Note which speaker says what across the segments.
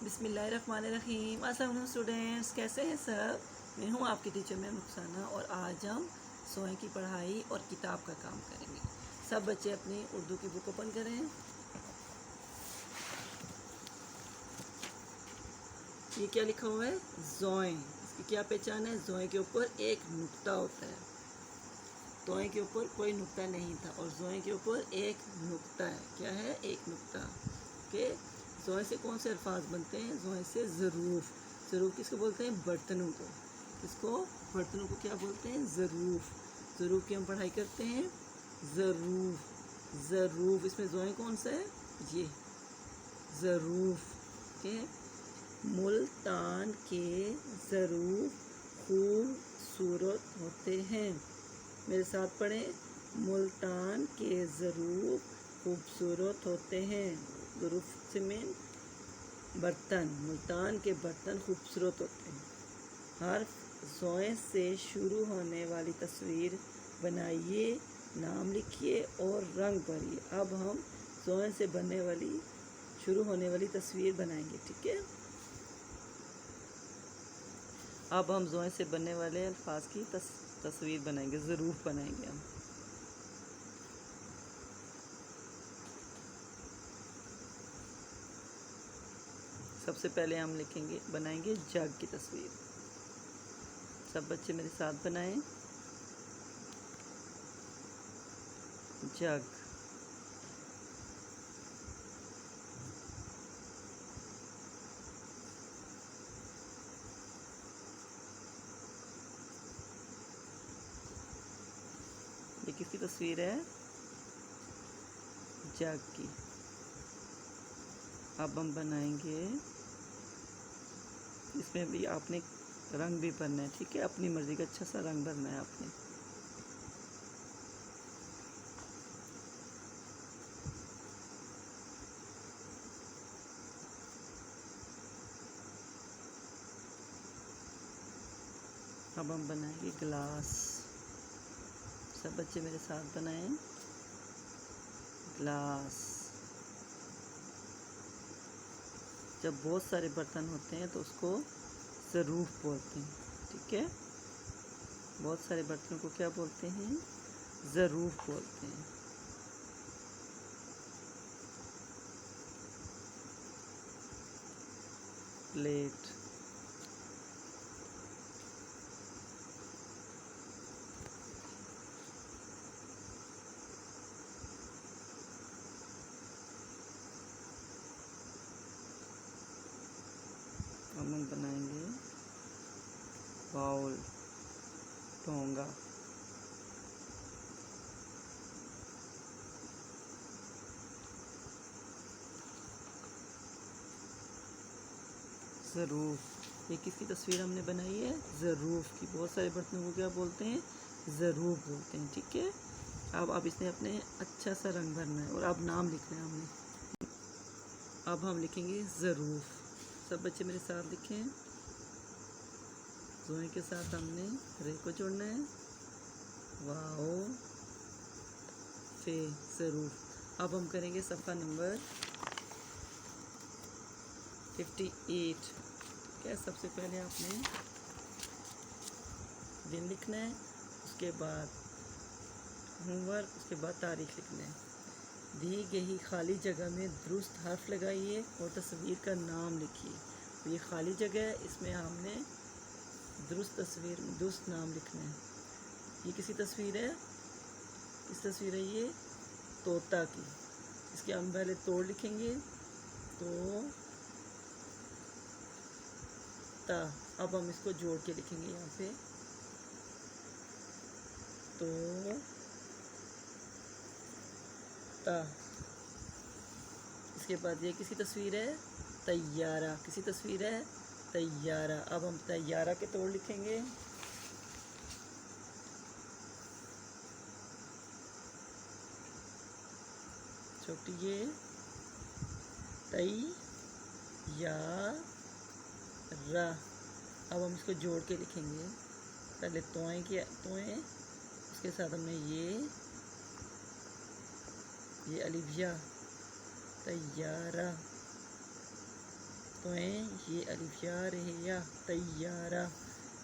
Speaker 1: बिस्मिल्लाहिर्रहमानिर्रहीम। अस्सलाम वालेकुम स्टूडेंट्स, कैसे हैं सब। मैं हूं आपकी टीचर मैं रुखसाना और आज हम सोए की पढ़ाई और किताब का काम करेंगे। सब बच्चे अपनी उर्दू की बुक ओपन करें। ये क्या लिखा हुआ है? ज़ोए। इसकी क्या पहचान है? ज़ोए के ऊपर एक नुक्ता होता है। तोए के ऊपर कोई नुक्ता नहीं था और ज़ोए के ऊपर एक नुक्ता है। क्या है? एक नुक्ता के। ज़ोए से कौन से अल्फाज बनते हैं? ज़ोए से ज़रूफ़। ज़रूफ़ किसको बोलते हैं? बर्तनों को। किसको? बर्तनों को क्या बोलते हैं? ज़रूफ़। ज़रूफ़ की हम पढ़ाई करते हैं। ज़रूफ़ ज़रूफ़ इसमें ज़ोए कौन सा है? ये ज़रूफ़ के। मुल्तान के ज़रूफ़ खूबसूरत होते हैं। मेरे साथ पढ़ें। मुल्तान के ज़रूफ़ खूबसूरत होते हैं। ज़रूफ़ से में बर्तन। मुल्तान के बर्तन खूबसूरत होते हैं। हर्फ ज़ोए से शुरू होने वाली तस्वीर बनाइए, नाम लिखिए और रंग भरिए। अब हम ज़ोए से बनने वाली शुरू होने वाली तस्वीर बनाएंगे। ठीक है। अब हम ज़ोए से बनने वाले अल्फाज की तस्वीर बनाएंगे, ज़रूफ़ बनाएंगे हम। सबसे पहले हम लिखेंगे, बनाएंगे जग की तस्वीर। सब बच्चे मेरे साथ बनाएं। जग। ये किसकी तस्वीर है? जग की। अब हम बनाएंगे, इसमें भी आपने रंग भी भरना है। ठीक है, अपनी मर्जी का अच्छा सा रंग भरना है आपने। अब हम बनाएंगे गिलास। सब बच्चे मेरे साथ बनाएं। गिलास। जब बहुत सारे बर्तन होते हैं तो उसको ज़रूफ़ बोलते हैं। ठीक है, बहुत सारे बर्तनों को क्या बोलते हैं? ज़रूफ़ बोलते हैं। प्लेट। हम बनाएंगे बाउल, डोंगा। ज़रूफ़। ये किसकी तस्वीर हमने बनाई है? ज़रूफ़ की। बहुत सारे बर्तनों को क्या बोलते हैं? ज़रूफ़ बोलते हैं। ठीक है। अब इसने अपने अच्छा सा रंग भरना है और अब नाम लिखना है हमने। अब हम लिखेंगे ज़रूफ़। सब बच्चे मेरे साथ लिखें। ज़ोए के साथ हमने रे को जोड़ना है। वाओ फे ज़रूफ़। अब हम करेंगे सफ़ा नंबर 58। क्या? सबसे पहले आपने दिन लिखना है, उसके बाद होमवर्क, उसके बाद तारीख लिखना है। दी गई खाली जगह में दुरुस्त हर्फ लगाइए और तस्वीर का नाम लिखिए। तो ये खाली जगह है, इसमें हमने दुरुस्त नाम लिखना है। ये किसी तस्वीर है? किस तस्वीर है ये? तोता की। इसके हम पहले तोड़ लिखेंगे। तो ता। अब हम इसको जोड़ के लिखेंगे यहाँ पे। तो ता। इसके बाद ये किसकी तस्वीर है? तैयारा। किसी तस्वीर है? तैयारा। अब हम तैयारा के तोड़ लिखेंगे। छोटी ये तई या रा। अब हम इसको जोड़ के लिखेंगे। पहले तोए के तोए, उसके साथ हमने ये अलिफिया तैयारा। ये अलिफ या रे या तैयारा।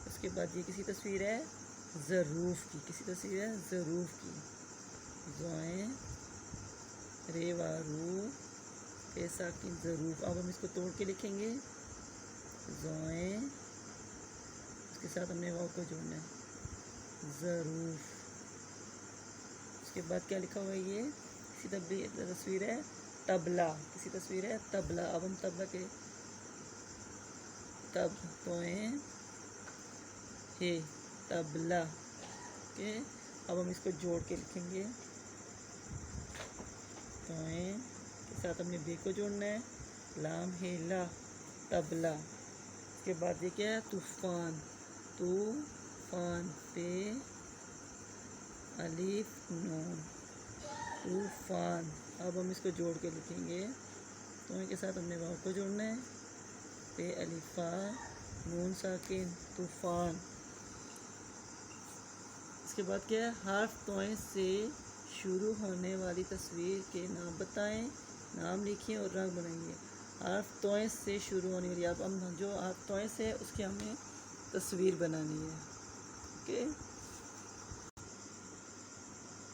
Speaker 1: उसके बाद ये किसी तस्वीर है ज़रूफ की, किसी तस्वीर है ज़रूफ की। ज़ोए रे वारू पे साकिन ज़रूफ। अब हम इसको तोड़ के लिखेंगे ज़ोए, उसके साथ हमने वाव को जोड़ना है ज़रूफ। उसके बाद क्या लिखा हुआ है ये किसी तस्वीर है तबला, किसी तस्वीर है तबला। अब हम तबला के तब तोए हे तबला के। अब हम इसको जोड़ के लिखेंगे तोए के साथ हमने बे को जोड़ना है लाम हे ला तबला। उसके बाद ये क्या है तूफान, तूफान पे अलिफ नून तूफान। अब हम इसको जोड़ के लिखेंगे तो के साथ हमने वाव को जोड़ना है पे अलिफा नून साकिन तूफान। इसके बाद क्या है हर्फ तोए से शुरू होने वाली तस्वीर के नाम बताएं, नाम लिखिए और रंग बनाइए। हर्फ तोए से शुरू होने वाली, अब हम जो हर्फ तोए से है उसकी हमें तस्वीर बनानी है। ओके,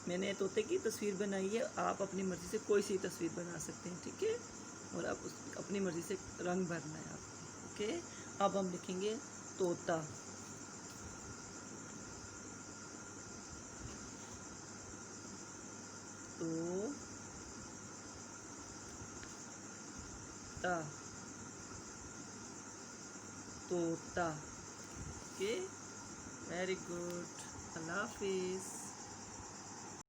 Speaker 1: मैंने तोते की तस्वीर बनाई है, आप अपनी मर्ज़ी से कोई सी तस्वीर बना सकते हैं, ठीक है। और आप अपनी मर्ज़ी से रंग भरना है आपको। ओके, अब हम लिखेंगे तोता। तोता। ओके, वेरी गुड, अल्लाह हाफिज़।